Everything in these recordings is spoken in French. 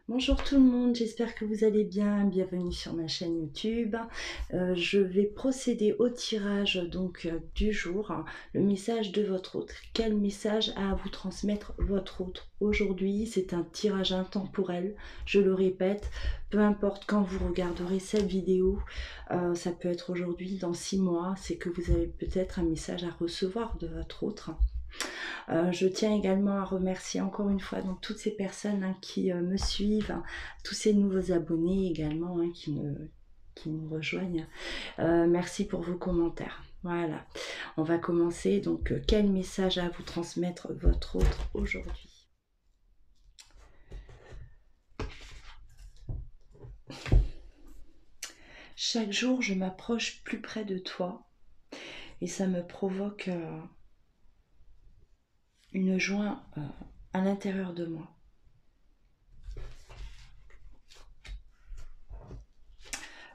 Bonjour tout le monde, j'espère que vous allez bien. Bienvenue sur ma chaîne YouTube. Je vais procéder au tirage du jour. Le message de votre autre. Quel message a à vous transmettre votre autre aujourd'hui? C'est un tirage intemporel, je le répète. Peu importe quand vous regarderez cette vidéo, ça peut être aujourd'hui, dans 6 mois, c'est que vous avez peut-être un message à recevoir de votre autre. Je tiens également à remercier encore une fois donc, toutes ces personnes qui me suivent, tous ces nouveaux abonnés également qui nous rejoignent. Merci pour vos commentaires. Voilà, on va commencer. Donc, quel message à vous transmettre votre autre aujourd'hui? Chaque jour, je m'approche plus près de toi et ça me provoque une joie à l'intérieur de moi.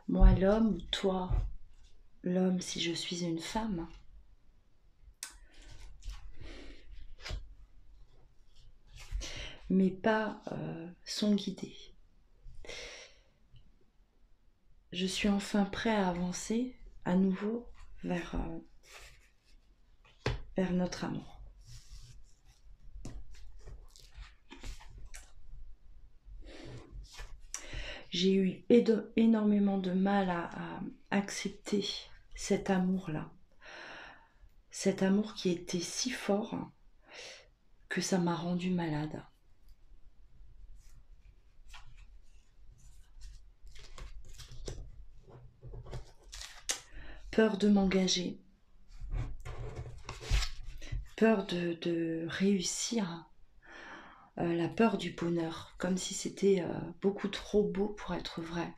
Moi, l'homme, ou toi, l'homme, si je suis une femme, mes pas sont guidés. Je suis enfin prêt à avancer à nouveau vers notre amour. J'ai eu énormément de mal à accepter cet amour-là. Cet amour qui était si fort que ça m'a rendu malade. Peur de m'engager, peur de réussir, la peur du bonheur, comme si c'était beaucoup trop beau pour être vrai.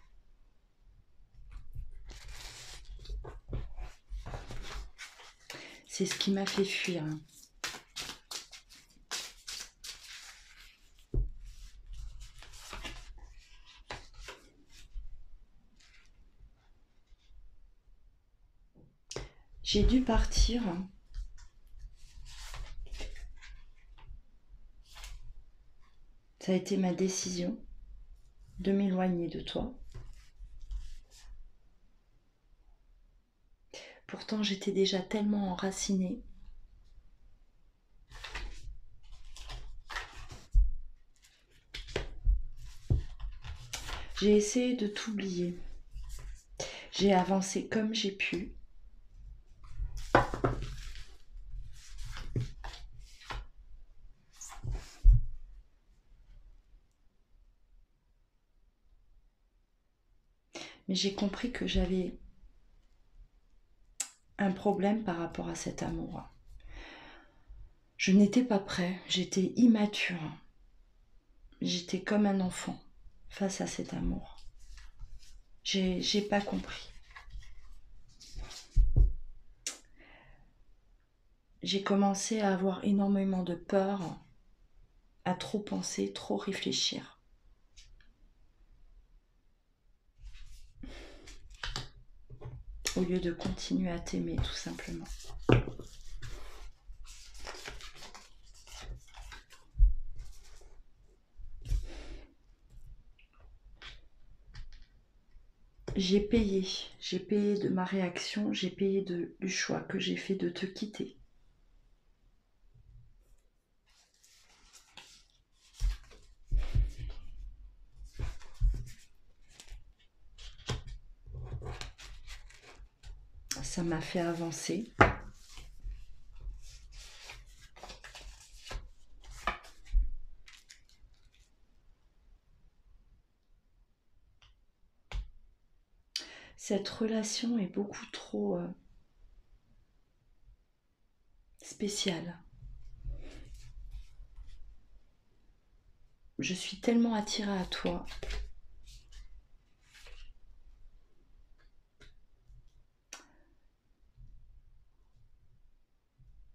C'est ce qui m'a fait fuir. J'ai dû partir. Ça a été ma décision de m'éloigner de toi. Pourtant, j'étais déjà tellement enracinée. J'ai essayé de t'oublier. J'ai avancé comme j'ai pu. Mais j'ai compris que j'avais un problème par rapport à cet amour. Je n'étais pas prêt, j'étais immature. J'étais comme un enfant face à cet amour. J'ai pas compris. J'ai commencé à avoir énormément de peur, à trop penser, trop réfléchir. Au lieu de continuer à t'aimer, tout simplement. J'ai payé de ma réaction, j'ai payé du choix que j'ai fait de te quitter. Ça m'a fait avancer. Cette relation est beaucoup trop spéciale. Je suis tellement attirée à toi.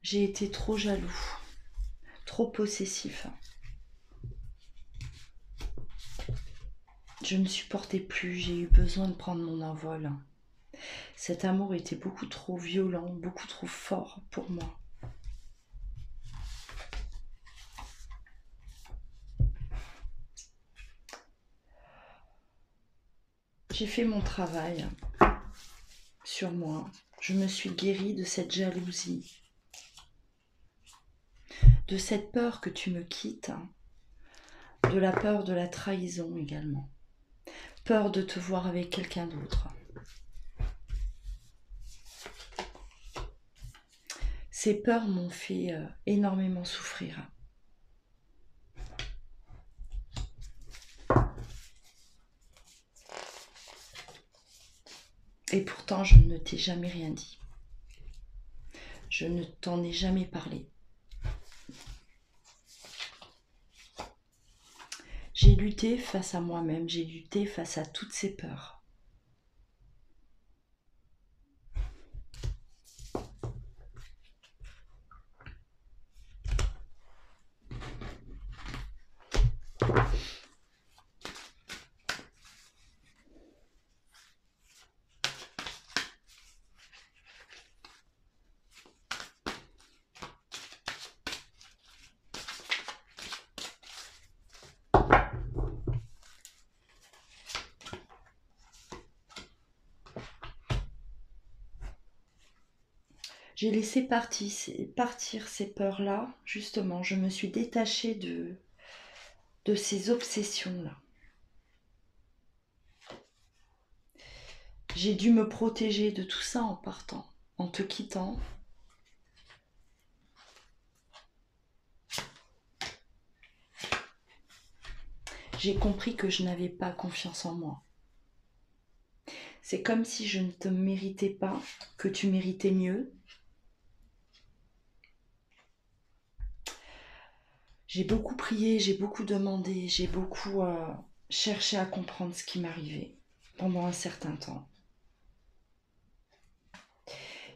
J'ai été trop jaloux, trop possessif. Je ne supportais plus, j'ai eu besoin de prendre mon envol. Cet amour était beaucoup trop violent, beaucoup trop fort pour moi. J'ai fait mon travail sur moi. Je me suis guérie de cette jalousie, de cette peur que tu me quittes, de la peur de la trahison également, peur de te voir avec quelqu'un d'autre. Ces peurs m'ont fait énormément souffrir. Et pourtant, je ne t'ai jamais rien dit. Je ne t'en ai jamais parlé. J'ai lutté face à moi-même, j'ai lutté face à toutes ces peurs. J'ai laissé partir ces peurs-là, justement. Je me suis détachée de ces obsessions-là. J'ai dû me protéger de tout ça en partant, en te quittant. J'ai compris que je n'avais pas confiance en moi. C'est comme si je ne te méritais pas, que tu méritais mieux. J'ai beaucoup prié, j'ai beaucoup demandé, j'ai beaucoup cherché à comprendre ce qui m'arrivait pendant un certain temps.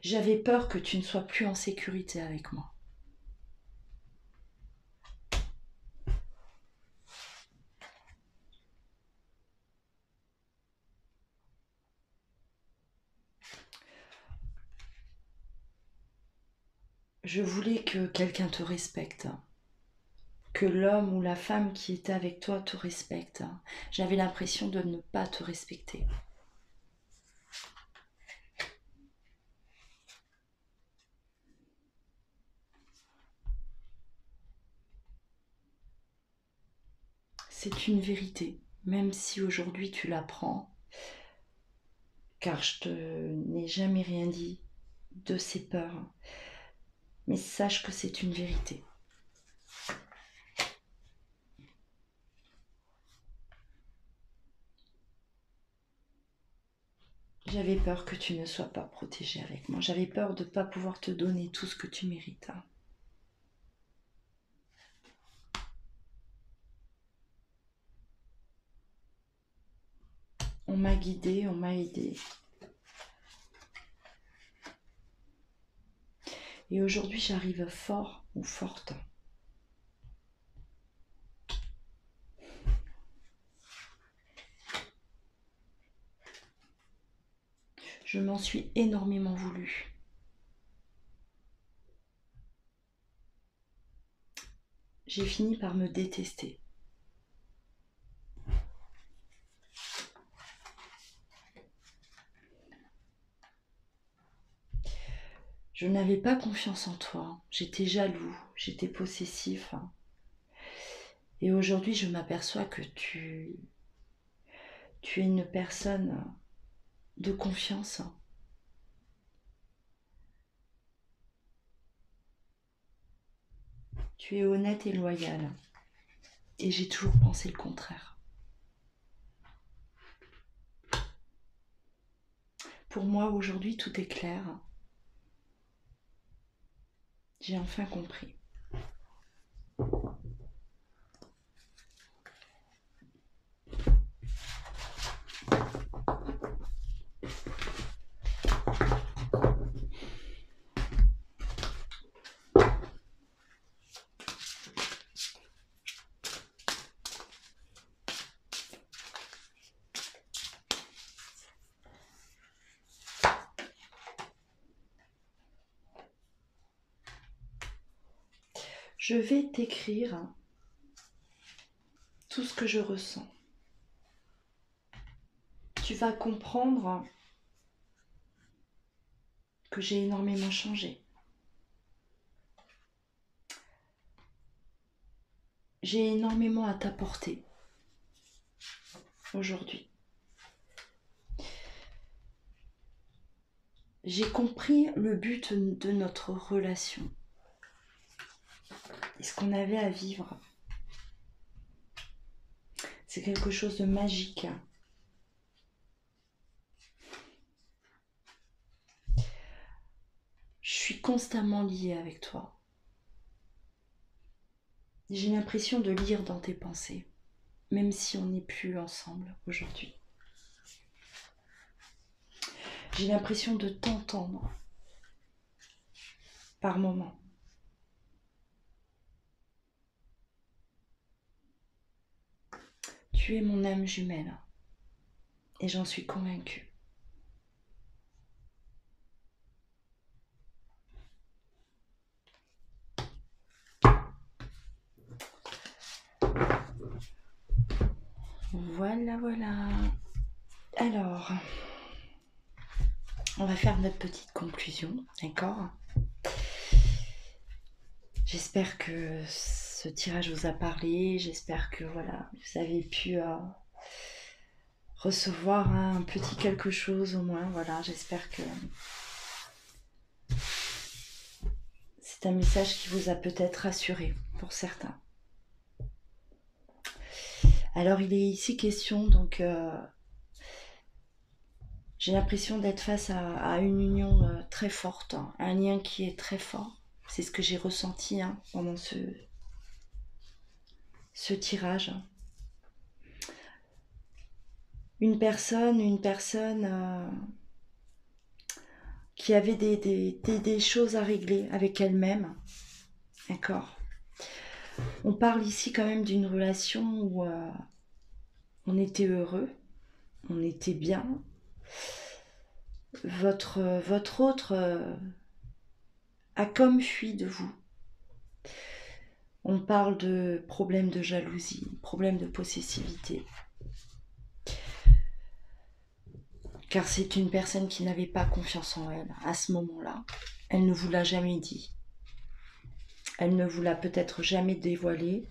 J'avais peur que tu ne sois plus en sécurité avec moi. Je voulais que quelqu'un te respecte, que l'homme ou la femme qui était avec toi te respecte. J'avais l'impression de ne pas te respecter. C'est une vérité, même si aujourd'hui tu l'apprends, car je n'ai jamais rien dit de ces peurs. Mais sache que c'est une vérité. J'avais peur que tu ne sois pas protégée avec moi. J'avais peur de ne pas pouvoir te donner tout ce que tu mérites. On m'a guidée, on m'a aidée. Et aujourd'hui, j'arrive fort ou forte. Je m'en suis énormément voulu. J'ai fini par me détester. Je n'avais pas confiance en toi. J'étais jaloux, j'étais possessif. Et aujourd'hui, je m'aperçois que tu es une personne de confiance. Tu es honnête et loyal. Et j'ai toujours pensé le contraire. Pour moi, aujourd'hui, tout est clair. J'ai enfin compris. Je vais t'écrire tout ce que je ressens. tu vas comprendre que j'ai énormément changé. J'ai énormément à t'apporter aujourd'hui. J'ai compris le but de notre relation et ce qu'on avait à vivre. C'est quelque chose de magique. Je suis constamment liée avec toi. J'ai l'impression de lire dans tes pensées, même si on n'est plus ensemble aujourd'hui. J'ai l'impression de t'entendre par moments. Tu es mon âme jumelle et j'en suis convaincue. Voilà, voilà. Alors, on va faire notre petite conclusion, d'accord? J'espère que ce tirage vous a parlé, j'espère que voilà, vous avez pu recevoir un petit quelque chose au moins, voilà, j'espère que c'est un message qui vous a peut-être rassuré pour certains. Alors il est ici question, donc j'ai l'impression d'être face à une union très forte, hein, un lien qui est très fort. C'est ce que j'ai ressenti pendant ce tirage. Une personne qui avait des choses à régler avec elle-même, d'accord. On parle ici quand même d'une relation où on était heureux, on était bien. Votre autre a comme fui de vous. On parle de problèmes de jalousie, problèmes de possessivité. Car c'est une personne qui n'avait pas confiance en elle à ce moment-là. Elle ne vous l'a jamais dit. Elle ne vous l'a peut-être jamais dévoilé.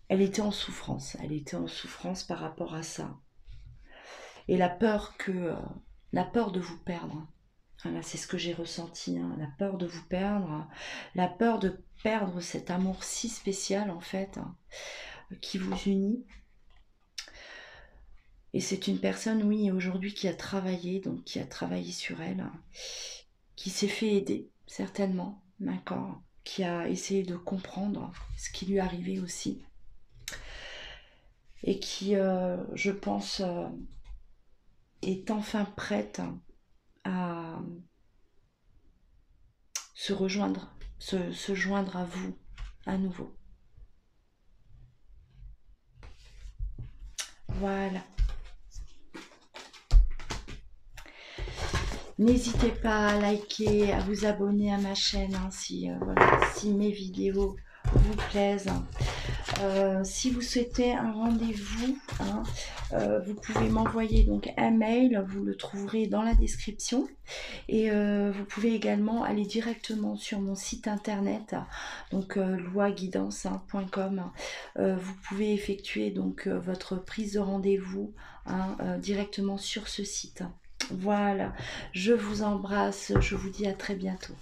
Elle était en souffrance. Elle était en souffrance par rapport à ça. Et la peur de vous perdre. Voilà, c'est ce que j'ai ressenti, hein, la peur de vous perdre, la peur de perdre cet amour si spécial en fait, qui vous unit. Et c'est une personne, oui, aujourd'hui qui a travaillé, donc qui a travaillé sur elle, qui s'est fait aider, certainement, d'accord, qui a essayé de comprendre ce qui lui arrivait aussi. Et qui, je pense, est enfin prête à se joindre à vous à nouveau. Voilà. N'hésitez pas à liker, à vous abonner à ma chaîne si mes vidéos vous plaisent. Si vous souhaitez un rendez-vous, vous pouvez m'envoyer donc un mail, vous le trouverez dans la description. Et vous pouvez également aller directement sur mon site internet, donc loaguidance.com. Vous pouvez effectuer donc votre prise de rendez-vous directement sur ce site. Voilà, je vous embrasse, je vous dis à très bientôt.